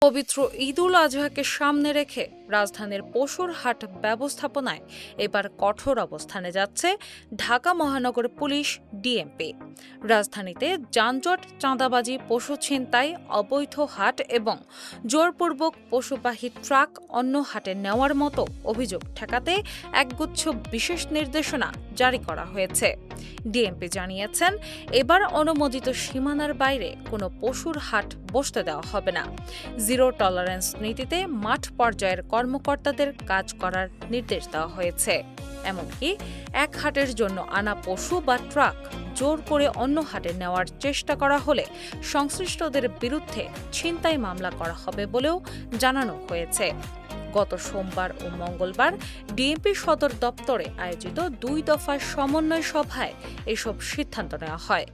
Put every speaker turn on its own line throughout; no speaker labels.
পবিত্র ঈদুল আজহাকে সামনে রেখে রাজধানীর পশুর হাট ব্যবস্থাপনায় এবার কঠোর অবস্থানে যাচ্ছে ঢাকা মহানগর পুলিশ ডিএমপি। রাজধানীতে যানজট, চাঁদাবাজি, পশু ছিনতাই, অবৈধ হাট এবং জোরপূর্বক পশুবাহী ট্রাক অন্য হাটে নেওয়ার মতো অভিযোগ ঠেকাতে একগুচ্ছ বিশেষ নির্দেশনা জারি করা হয়েছে। ডিএমপি জানিয়েছেন, এবার অনুমোদিত সীমানার বাইরে কোনো পশুর হাট বসতে দেওয়া হবে না। জিরো টলারেন্স নীতিতে মাঠ পর্যায়ের কর্মকর্তাদের কাজ করার নির্দেশ দেওয়া হয়েছে। এমনকি এক হাটের জন্য আনা পশু বা ট্রাক জোর করে অন্য হাটে নেওয়ার চেষ্টা করা হলে সংশ্লিষ্টদের বিরুদ্ধে ছিনতাই মামলা করা হবে বলেও জানানো হয়েছে। গত সোমবার ও মঙ্গলবার ডিএমপি সদর দপ্তরে আয়োজিত 2 দফার সমন্বয় সভায় এসব সিদ্ধান্ত নেওয়া হয়।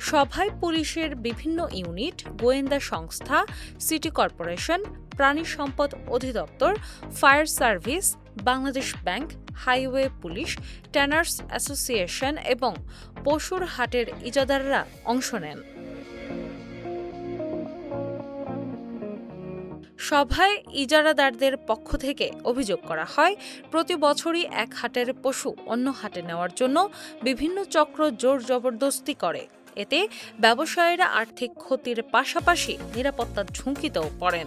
সভায় পুলিশের বিভিন্ন ইউনিট, গোয়েন্দা সংস্থা, সিটি কর্পোরেশন, প্রাণী সম্পদ অধিদপ্তর, fire service, Bangladesh bank, highway police, tanners association এবং পশুর হাটের ইজারাদাররা অংশ নেন। সভায় ইজারাদারদের পক্ষ থেকে অভিযোগ করা হয়, প্রতি বছরই এক হাটের পশু অন্য হাটে নেওয়ার জন্য বিভিন্ন চক্র জোর জবরদস্তি করে। এতে ব্যবসায়ীরা আর্থিক ক্ষতির পাশাপাশি নিরাপত্তার ঝুঁকিতেও পড়েন।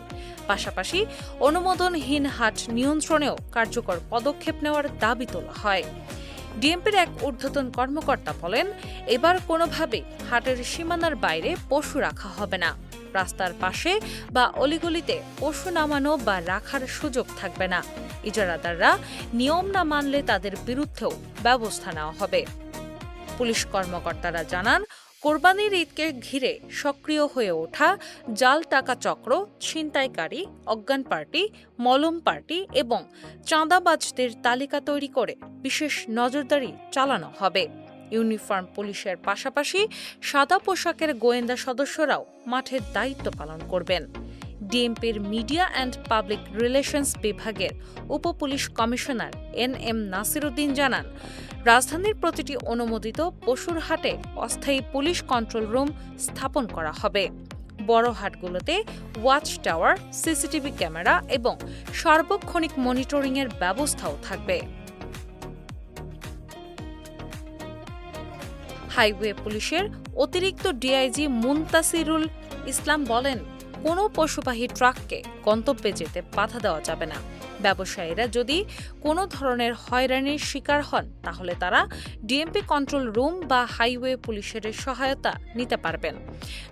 পাশাপাশি অনুমোদনহীন হাট নিয়ন্ত্রণেও কার্যকর পদক্ষেপ নেওয়ার দাবি তোলা হয়। ডিএমপির এক ঊর্ধ্বতন কর্মকর্তা বলেন, এবার কোনোভাবেই হাটের সীমানার বাইরে পশু রাখা হবে না। রাস্তার পাশে বা অলিগলিতে পশু নামানো বা রাখার সুযোগ থাকবে না। ইজারাদাররা নিয়ম না মানলে তাদের বিরুদ্ধেও ব্যবস্থা নেওয়া হবে। পুলিশ কর্মকর্তারা জানান, কোরবানির ঈদকে ঘিরে সক্রিয় হয়ে ওঠা জাল টাকা চক্র, ছিনতাইকারী, অজ্ঞান পার্টি, মলম পার্টি এবং চাঁদাবাজদের তালিকা তৈরি করে বিশেষ নজরদারি চালানো হবে। ইউনিফর্ম পুলিশের পাশাপাশি সাদা পোশাকের গোয়েন্দা সদস্যরাও মাঠের দায়িত্ব পালন করবেন। ডিএমপির মিডিয়া অ্যান্ড পাবলিক রিলেশনস বিভাগের উপপুলিশ কমিশনার এন.এম. নাসিরুদ্দিন জানান, রাজধানীর প্রতিটি অনুমোদিত পশুর হাটে অস্থায়ী পুলিশ কন্ট্রোল রুম স্থাপন করা হবে। বড় হাটগুলোতে ওয়াচ টাওয়ার, সিসিটিভি ক্যামেরা এবং সার্বক্ষণিক মনিটরিংয়ের ব্যবস্থাও থাকবে। হাইওয়ে পুলিশের অতিরিক্ত ডিআইজি মুনতাসিরুল ইসলাম বলেন, কোনো পশুবাহী ট্রাককে গন্তব্যে যেতে বাধা দেওয়া যাবে না। ব্যবসায়ীরা যদি কোনো ধরনের হয়রানির শিকার হন তাহলে তারা ডিএমপি কন্ট্রোল রুম বা হাইওয়ে পুলিশের সহায়তা নিতে পারবেন।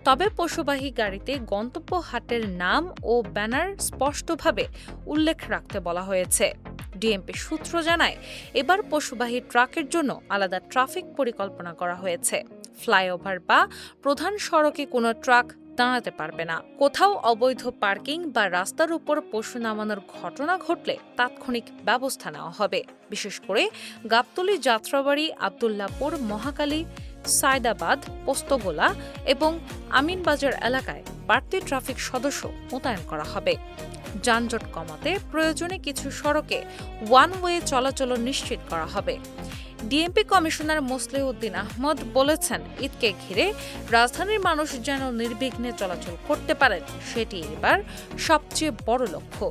তবে পশুবাহী গাড়িতে গন্তব্য হাটের নাম ও ব্যানার স্পষ্টভাবে উল্লেখ রাখতে বলা হয়েছে। ডিএমপি সূত্র জানায়, এবার পশুবাহী ট্রাকের জন্য আলাদা ট্রাফিক পরিকল্পনা করা হয়েছে। ফ্লাইওভার বা প্রধান সড়কে কোনো ট্রাক দাঁড়াতে পারবে না। কোথাও অবৈধ পার্কিং বা রাস্তার উপর পশু নামানোর ঘটনা ঘটলে তাৎক্ষণিক ব্যবস্থা নেওয়া হবে। বিশেষ করে গাবতলী, যাত্রাবাড়ি, আবদুল্লাপুর, মহাখালী, সায়দাবাদ, পোস্তগোলা এবং আমিনবাজার এলাকায় বাড়তি ট্রাফিক সদস্য মোতায়েন করা হবে। যানজট কমাতে প্রয়োজনে কিছু সড়কে ওয়ান ওয়ে চলাচল নিশ্চিত করা হবে। ডিএমপি কমিশনার মোসলেউদ্দিন আহমদ বলেছেন, ঈদকে ঘিরে রাজধানীর মানুষ যেন নির্বিঘ্নে চলাচল করতে পারেন সেটি এবার সবচেয়ে বড় লক্ষ্য।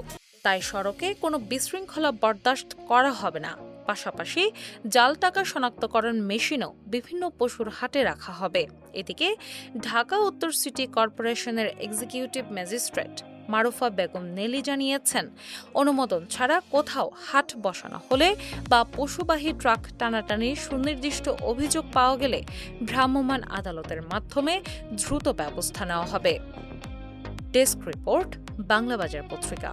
তাই সড়কে কোনো বিশৃঙ্খলা বরদাস্ত করা হবে না। পাশাপাশি জাল টাকা শনাক্তকরণ মেশিনও বিভিন্ন পশুর হাটে রাখা হবে। এদিকে ঢাকা উত্তর সিটি কর্পোরেশনের এক্সিকিউটিভ ম্যাজিস্ট্রেট মারুফা বেগম নেলি জানিয়েছেন, অনুমোদন ছাড়া কোথাও হাট বসানো হলে বা পশুবাহী ট্রাক টানাটানির সুনির্দিষ্ট অভিযোগ পাওয়া গেলে ভ্রাম্যমাণ আদালতের মাধ্যমে দ্রুত ব্যবস্থা নেওয়া হবে। ডেস্ক রিপোর্ট, বাংলাবাজার পত্রিকা।